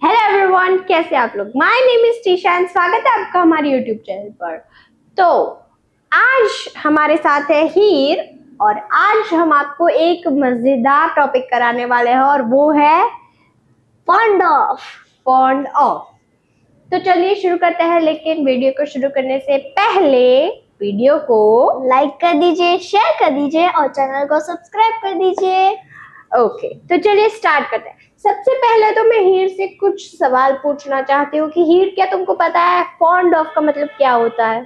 Hello everyone, कैसे आप लोग। My name is Trisha and स्वागत है आपका हमारे यूट्यूब चैनल पर। तो आज हमारे साथ है हीर और आज हम आपको एक मजेदार टॉपिक कराने वाले हैं और वो है फॉन्ड ऑफ। तो चलिए शुरू करते हैं, लेकिन वीडियो को शुरू करने से पहले वीडियो को लाइक कर दीजिए, शेयर कर दीजिए और चैनल को सब्सक्राइब कर दीजिए। ओके, तो चलिए स्टार्ट करते हैं। सबसे पहले तो मैं हीर से कुछ सवाल पूछना चाहती हूँ कि हीर, क्या तुमको पता है फॉन्ड ऑफ का मतलब क्या होता है?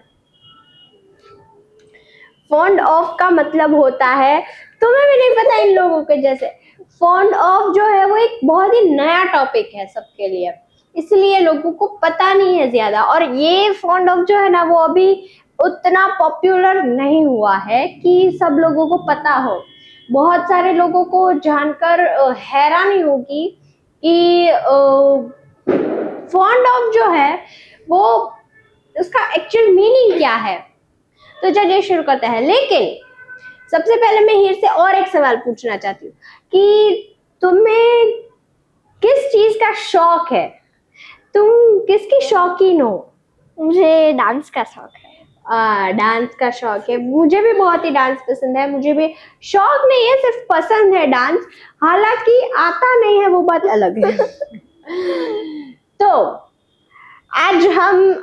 फॉन्ड ऑफ का मतलब होता है, तुम्हें भी नहीं पता इन लोगों के जैसे। फॉन्ड ऑफ जो है वो एक बहुत ही नया टॉपिक है सबके लिए, इसलिए लोगों को पता नहीं है ज्यादा। और ये फॉन्ड ऑफ जो है ना, वो अभी उतना पॉपुलर नहीं हुआ है कि सब लोगों को पता हो। बहुत सारे लोगों को जानकर हैरानी होगी कि फॉन्ड ऑफ जो है वो उसका एक्चुअल मीनिंग क्या है। तो चलिए शुरू करते हैं, लेकिन सबसे पहले मैं हीर से और एक सवाल पूछना चाहती हूँ कि तुम्हें किस चीज का शौक है? तुम किसकी शौकीन हो? मुझे डांस का शौक है। डांस का शौक है। मुझे भी बहुत ही डांस पसंद है। मुझे भी शौक नहीं है, सिर्फ पसंद है डांस। हालांकि आता नहीं है, वो बात अलग है। तो आज हम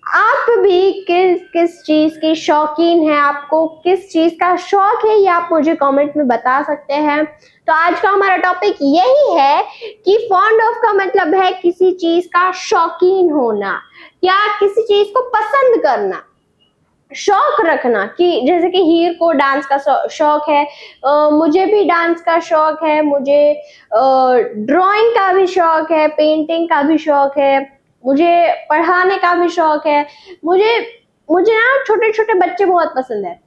आप भी किस चीज की शौकीन है, आपको किस चीज का शौक है, ये आप मुझे कमेंट में बता सकते हैं। तो आज का हमारा टॉपिक यही है कि फॉन्ड ऑफ का मतलब है किसी चीज का शौकीन होना या किसी चीज को पसंद करना, शौक रखना। कि जैसे कि हीर को डांस का शौक है, मुझे भी डांस का शौक है, मुझे ड्राइंग का भी शौक है, पेंटिंग का भी शौक है, मुझे पढ़ाने का भी शौक है। मुझे मुझे ना छोटे छोटे बच्चे बहुत पसंद है,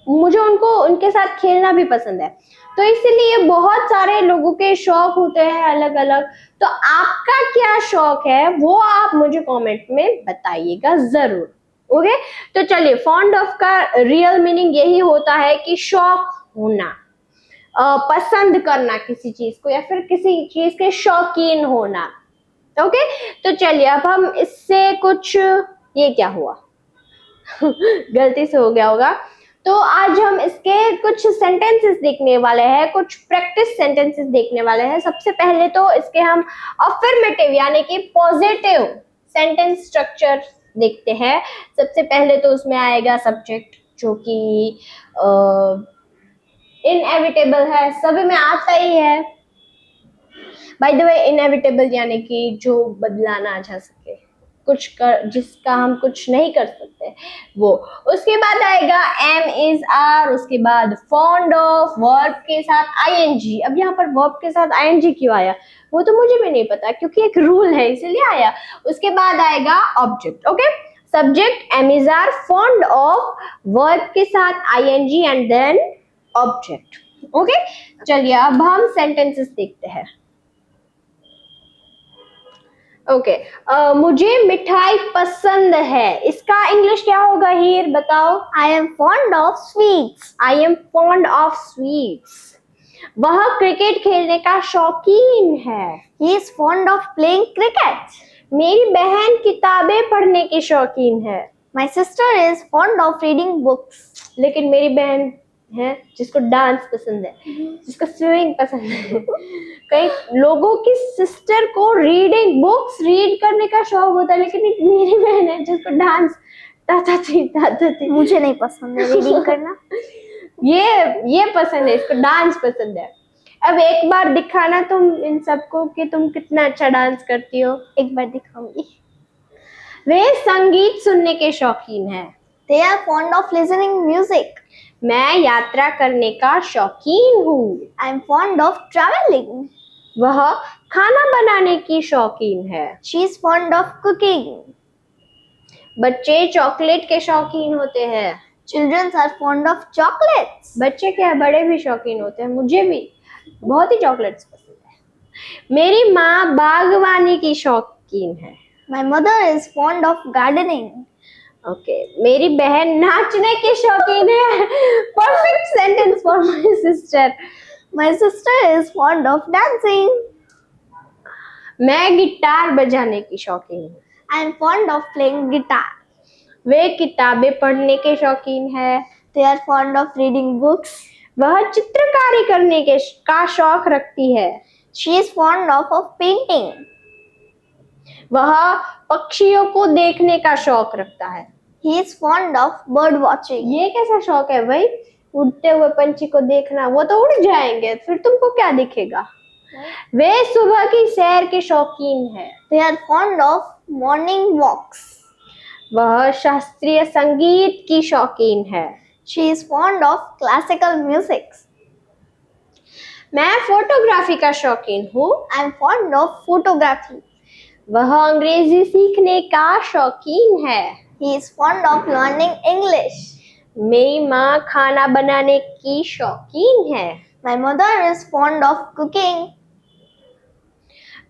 मुझे उनके साथ खेलना भी पसंद है। तो इसीलिए बहुत सारे लोगों के शौक होते हैं अलग अलग। तो आपका क्या शौक है वो आप मुझे कमेंट में बताइएगा जरूर। ओके, तो चलिए, फॉन्ड ऑफ का रियल मीनिंग यही होता है कि शौक होना, पसंद करना किसी चीज को या फिर किसी चीज के शौकीन होना। ओके, तो चलिए अब हम इससे कुछ, ये क्या हुआ? गलती से हो गया होगा। तो आज हम इसके कुछ सेंटेंसेस देखने वाले हैं, कुछ प्रैक्टिस सेंटेंसेस देखने वाले हैं। सबसे पहले तो इसके हम अफर्मेटिव यानी कि पॉजिटिव सेंटेंस स्ट्रक्चर देखते हैं। सबसे पहले तो उसमें आएगा सब्जेक्ट, जो कि इनएविटेबल है, सभी में आता ही है। बाय द वे, इनएविटेबल यानी कि जो बदला ना जा सके, कुछ कर जिसका हम कुछ नहीं कर सकते वो। उसके बाद आएगा एम इज आर, उसके बाद फॉन्ड ऑफ, वर्ब के साथ आईएनजी। अब यहाँ पर वर्ब के साथ आईएनजी क्यों आया वो तो मुझे भी नहीं पता, क्योंकि एक रूल है इसीलिए आया। उसके बाद आएगा object. Okay, subject am is are, fond of, verb के साथ ING and then object. Okay, चलिए अब हम सेंटेंसेस देखते हैं। ओके, मुझे मिठाई पसंद है, इसका इंग्लिश क्या होगा हीर, बताओ? आई am fond of sweets. I am fond of sweets. वह क्रिकेट खेलने का शौकीन है। He is fond of playing cricket. मेरी बहन किताबें पढ़ने की शौकीन है। My sister is fond of reading books. लेकिन मेरी बहन है जिसको डांस पसंद है, जिसको स्विमिंग पसंद है। कई लोगों की सिस्टर को रीडिंग बुक्स रीड करने का शौक होता है, लेकिन एक मेरी बहन है जिसको डांस ताता थी। मुझे नहीं पसंद है रीडिंग करना। ये पसंद है, इसको डांस पसंद है। अब एक बार दिखाना तुम इन सबको कि तुम कितना अच्छा डांस करती हो। एक बार दिखाऊंगी। वे संगीत सुनने के शौकीन है। They are fond of listening music. मैं यात्रा करने का शौकीन हूँ। I am fond of travelling. वह खाना बनाने की शौकीन है। She is fond of cooking. बच्चे चॉकलेट के शौकीन होते हैं। Children are fond of chocolates. बच्चे क्या, बड़े भी शौकीन होते हैं। मुझे भी बहुत ही चॉकलेट्स पसंद है। मेरी माँ बागवानी की शौकीन है। My mother is fond of gardening. Okay, मेरी बहन नाचने की शौकीन है। Perfect sentence for my sister. My sister is fond of dancing. मैं गिटार बजाने की शौकीन हूँ। I am fond of playing guitar. वे किताबें पढ़ने के शौकीन है। They are fond of reading books. वह चित्रकारी करने का शौक रखती है। She is fond of painting. वह पक्षियों को देखने का शौक रखता है। He is fond of bird watching. ये कैसा शौक है भाई, उड़ते हुए पंछी को देखना? वो तो उड़ जाएंगे, फिर तुमको क्या दिखेगा। वे सुबह की सैर के शौकीन है। They are fond of morning walks. वह शास्त्रीय संगीत की शौकीन है। She is fond of classical music. मैं फोटोग्राफी का शौकीन हूँ। I am fond of photography. वह अंग्रेजी सीखने का शौकीन है। He is fond of learning English. मेरी माँ खाना बनाने की शौकीन है। My mother is fond of cooking.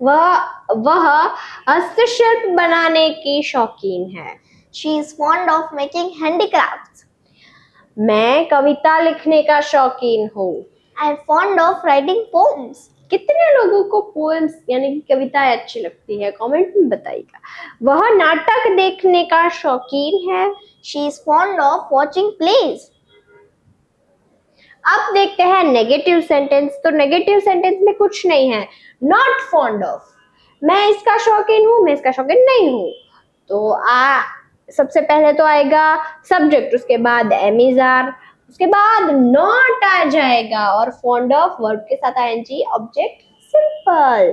वह हस्तशिल्प बनाने की शौकीन है। She is fond of making handicrafts. मैं कविता लिखने का शौकीन हूँ। I am fond of writing poems. कितने लोगों को पोएम्स यानी कि कविताएं अच्छी लगती है, कमेंट में बताइएगा। वह नाटक देखने का शौकीन है। She is fond of watching plays. अब देखते हैं नेगेटिव सेंटेंस। तो नेगेटिव सेंटेंस में कुछ नहीं है। नॉट फॉन्ड ऑफ, मैं इसका शौकीन हूँ, मैं इसका शौकीन नहीं हूँ। तो सबसे पहले तो आएगा सब्जेक्ट, उसके बाद एम इज आर, उसके बाद नॉट आ जाएगा और फॉन्ड ऑफ वर्ब के साथ ING object simple.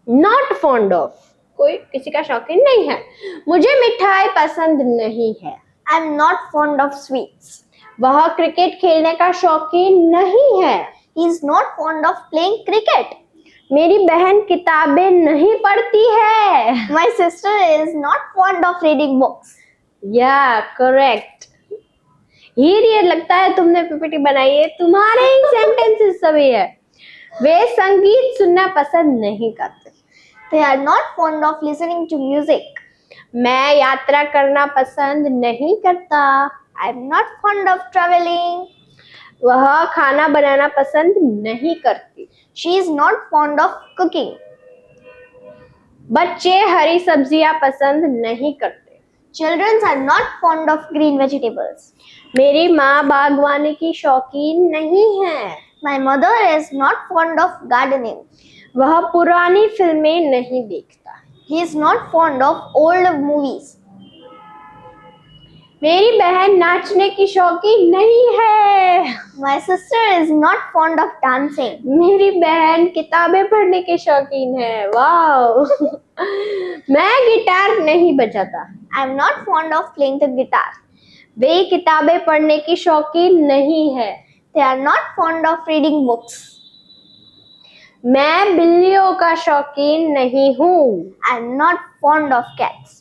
Not fond of, कोई किसी का शौकीन नहीं है। मुझे मिठाई पसंद नहीं है। I am not fond of sweets. वह क्रिकेट खेलने का शौकीन नहीं है। He is not fond of playing cricket. मेरी बहन किताबें नहीं पढ़ती है। My sister is not fond of reading books. या करेक्ट। ये लगता है तुमने पीपीटी बनाई है, तुम्हारे ही सेंटेंसेस सभी है। वे संगीत सुनना पसंद नहीं करते। They are not fond of listening to music. मैं यात्रा करना पसंद नहीं करता। I am not fond of traveling. वह खाना बनाना पसंद नहीं करती। She is not fond of cooking. बच्चे हरी सब्जियां पसंद नहीं करते। Children are not fond of green vegetables. मेरी माँ बागवानी की शौकीन नहीं है। My mother is not fond of gardening. वह पुरानी फिल्में नहीं देखता। He is not fond of old movies. मेरी बहन नाचने की शौकीन नहीं है। My sister is not fond of dancing. मेरी बहन किताबें पढ़ने की शौकीन है। वाओ। मैं गिटार नहीं बजाता। I am not fond of playing the guitar. वे किताबें पढ़ने की शौकीन नहीं है। They are not fond of reading books. मैं बिल्लियों का शौकीन नहीं हूँ। I am not fond of cats.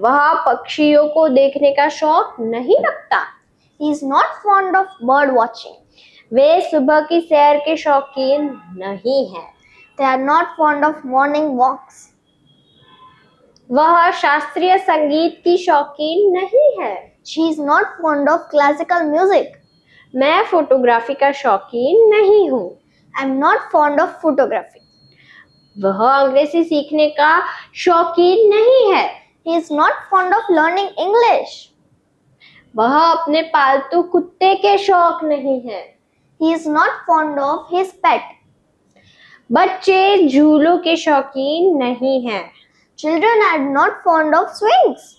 वह पक्षियों को देखने का शौक नहीं रखता। He is not fond of bird watching. वे सुबह की सैर के शौकीन नहीं है। They are not fond of morning walks. वह शास्त्रीय संगीत की शौकीन नहीं है। She is not fond of classical music. मैं फोटोग्राफी का शौकीन नहीं हूँ। I am not fond of photography. वह अंग्रेजी सीखने का शौकीन नहीं है। He is not fond of learning English. वह अपने पालतू कुत्ते के शौक नहीं है। He is not fond of his pet. बच्चे झूलों के शौकीन नहीं हैं। Children are not fond of swings.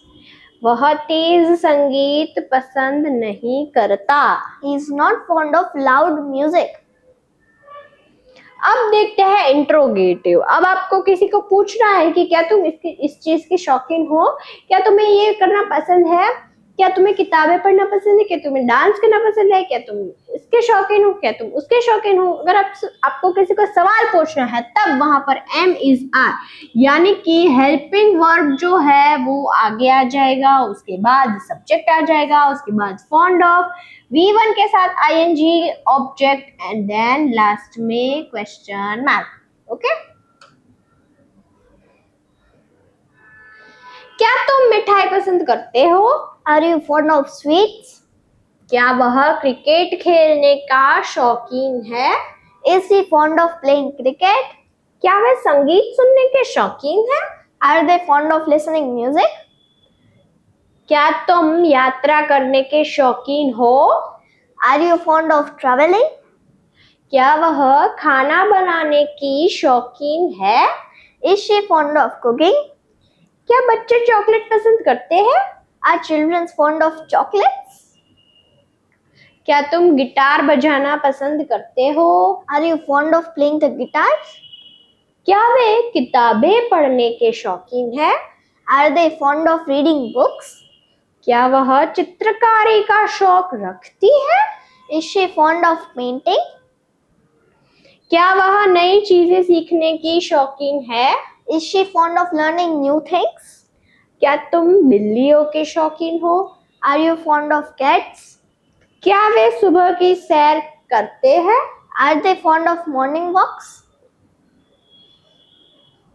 वह तेज संगीत पसंद नहीं करता। He is not fond of loud music. अब देखते हैं इंट्रोगेटिव। अब आपको किसी को पूछना है कि क्या तुम इस चीज की शौकीन हो, क्या तुम्हें ये करना पसंद है, क्या तुम्हें किताबें पढ़ना पसंद है, क्या तुम्हें डांस करना पसंद है, क्या तुम इसके शौकीन हो, क्या तुम उसके शौकीन हो। अगर आपको किसी को सवाल पूछना है तब वहां पर एम इज आर यानी कि हेल्पिंग वर्ब जो है वो आगे आ जाएगा, उसके बाद सब्जेक्ट आ जाएगा, उसके बाद फॉन्ड ऑफ, V1 के साथ ING object and then last में क्वेश्चन मार्क। ओके, क्या तुम मिठाई पसंद करते हो? Are you fond of sweets? क्या वह क्रिकेट खेलने का शौकीन है? Is he fond of playing cricket? क्या वे संगीत सुनने के शौकीन हैं? Are they fond of listening music? क्या तुम यात्रा करने के शौकीन हो? Are you fond of traveling? क्या वह खाना बनाने की शौकीन है? Is she fond of cooking? क्या बच्चे चॉकलेट पसंद करते हैं? Are children fond of chocolates? क्या तुम गिटार बजाना पसंद करते हो? Are you fond of playing the guitar? क्या वे किताबें पढ़ने के शौकीन है? Are they fond of reading books? क्या वह चित्रकारी का शौक रखती है? Is she fond of painting? क्या वह नई चीजें सीखने की शौकीन है? Is she fond of learning new things? क्या तुम बिल्लियों के शौकीन हो? Are you fond of cats? क्या वे सुबह की सैर करते हैं? Are they fond of morning walks?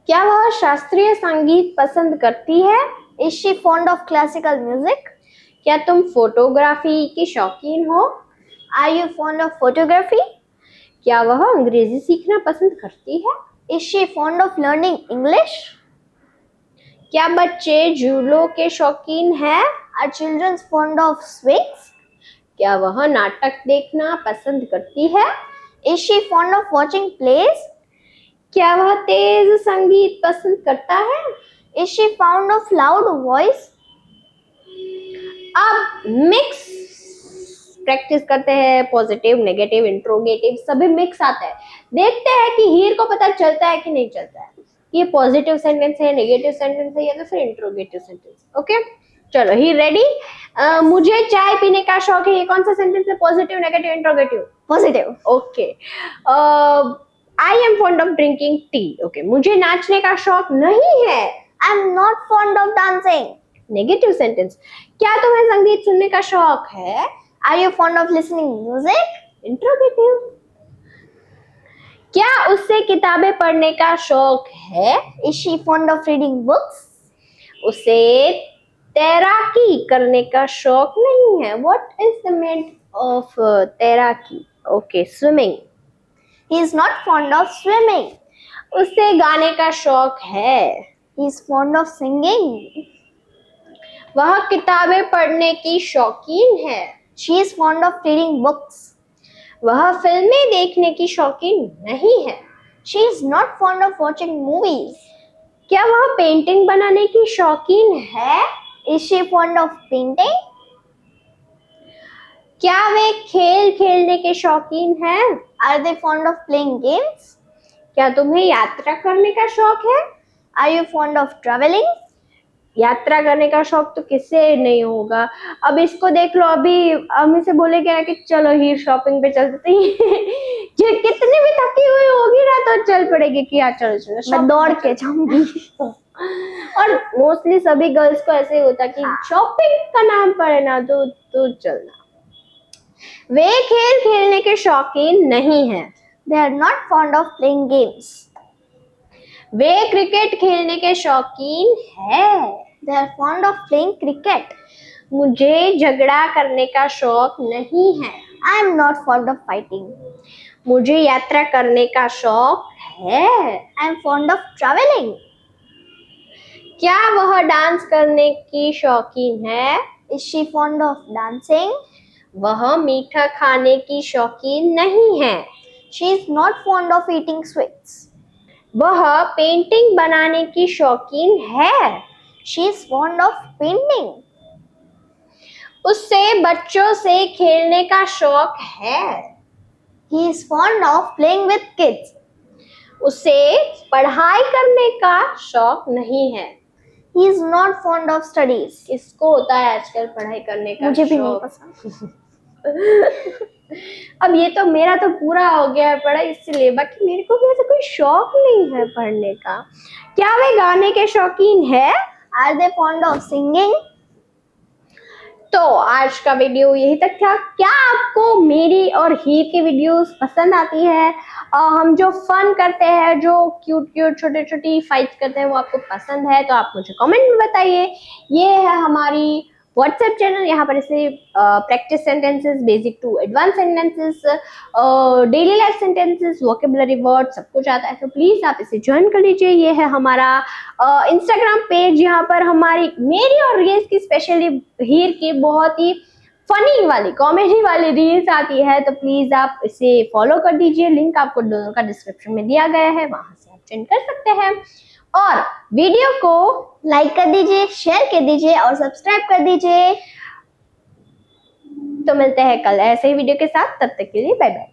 क्या वह शास्त्रीय संगीत पसंद करती है? Is she fond of classical music? क्या तुम फोटोग्राफी की शौकीन हो? Are you fond of photography? क्या वह अंग्रेजी सीखना पसंद करती है? Is she fond of learning English? क्या बच्चे झूलों के शौकीन हैं? Are children fond of swings? क्या वह नाटक देखना पसंद करती है? Is she fond of watching plays? क्या वह तेज संगीत पसंद करता है? Is she fond of loud voice? अब मिक्स प्रैक्टिस करते हैं, पॉजिटिव नेगेटिव इंट्रोगेटिव सभी मिक्स आता है। देखते हैं कि हीर को पता चलता है कि नहीं चलता है ये पॉजिटिव सेंटेंस है, नेगेटिव सेंटेंस है या तो फिर इंट्रोगेटिव सेंटेंस। ओके चलो, ही रेडी? मुझे चाय पीने का शौक है, ये कौन सा सेंटेंस है? Positive negative interrogative? Positive. Okay. I am fond of drinking tea. Okay, मुझे नाचने का शौक नहीं है। I'm not fond of dancing. Negative sentence, क्या तुम्हें संगीत सुनने का शौक है? Are you fond of listening music? Interrogative, क्या उससे किताबें पढ़ने का शौक है? Is she fond of reading books? उसे तैराकी करने का शौक नहीं है। What is the meaning of तैराकी? Okay, swimming. He is not fond of swimming. उसे गाने का शौक है। He is fond of singing. वह किताबें पढ़ने की शौकीन है। She is fond of reading books. वह फिल्में देखने की शौकीन नहीं है। She is not fond of watching movies. क्या वह पेंटिंग बनाने की शौकीन है? Is she fond of painting? क्या वे खेल खेलने के शौकीन हैं? Are they fond of playing games? क्या तुम्हें यात्रा करने का शौक है? Are you fond of traveling? यात्रा करने का शौक तो किसे नहीं होगा। अब इसको देख लो, अभी हम इसे बोले क्या कि चलो ही शॉपिंग पे चलते हैं ये कितनी भी थकी हुई होगी ना तो चल पड़ेगी कि यार चलो चलो मैं दौड़ के जाऊंगी। और मोस्टली सभी गर्ल्स को ऐसे ही होता कि शॉपिंग का नाम पड़े ना तो चलना। वे खेल खेलने के शौकीन नहीं हैं। They are not fond of playing games. Way cricket खेलने के शौकीन है। They are fond of playing cricket. मुझे झगड़ा करने का शौक नहीं है। I am not fond of fighting. मुझे यात्रा करने का शौक है। I am fond of traveling. क्या वह डांस करने की शौकीन है? Is she fond of dancing? वह मीठा खाने की शौकीन नहीं है। She is not fond of eating sweets. वह पेंटिंग बनाने की शौकीन है। She is fond of painting. उससे बच्चों से खेलने का शौक है। He is fond of playing with kids. उसे पढ़ाई करने का शौक नहीं है। He is not fond of studies. किसको होता है आजकल पढ़ाई करने का मुझे भी नहीं शौक? पसंद। अब ये तो मेरा तो पूरा हो गया है पढ़ाई, इसलिए बाकी मेरे को भी ऐसा कोई शौक नहीं है पढ़ने का। क्या वे गाने के शौकीन है? Are they fond of singing? तो आज का वीडियो यही तक था। क्या आपको मेरी और हीर की वीडियोस पसंद आती है? हम जो फन करते हैं, जो क्यूट क्यूट छोटे छोटी फाइट्स करते हैं, वो आपको पसंद है तो आप मुझे कमेंट में बताइए। ये है हमारी व्हाट्सएप चैनल, यहाँ पर इसे practice sentences, basic to advance sentences, daily life sentences, vocabulary word सब कुछ आता है। तो प्लीज आप इसे ज्वाइन कर लीजिए। ये है हमारा इंस्टाग्राम पेज, यहाँ पर हमारी, मेरी और रियल्स की, स्पेशली हीर की बहुत ही फनी वाली, कॉमेडी वाली रील्स आती है। तो प्लीज आप इसे फॉलो कर दीजिए। लिंक आपको दोनों का डिस्क्रिप्शन में दिया गया है, वहां से आप ज्वाइन कर सकते हैं। और वीडियो को लाइक कर दीजिए, शेयर कर दीजिए और सब्सक्राइब कर दीजिए। तो मिलते हैं कल ऐसे ही वीडियो के साथ, तब तक के लिए बाय बाय।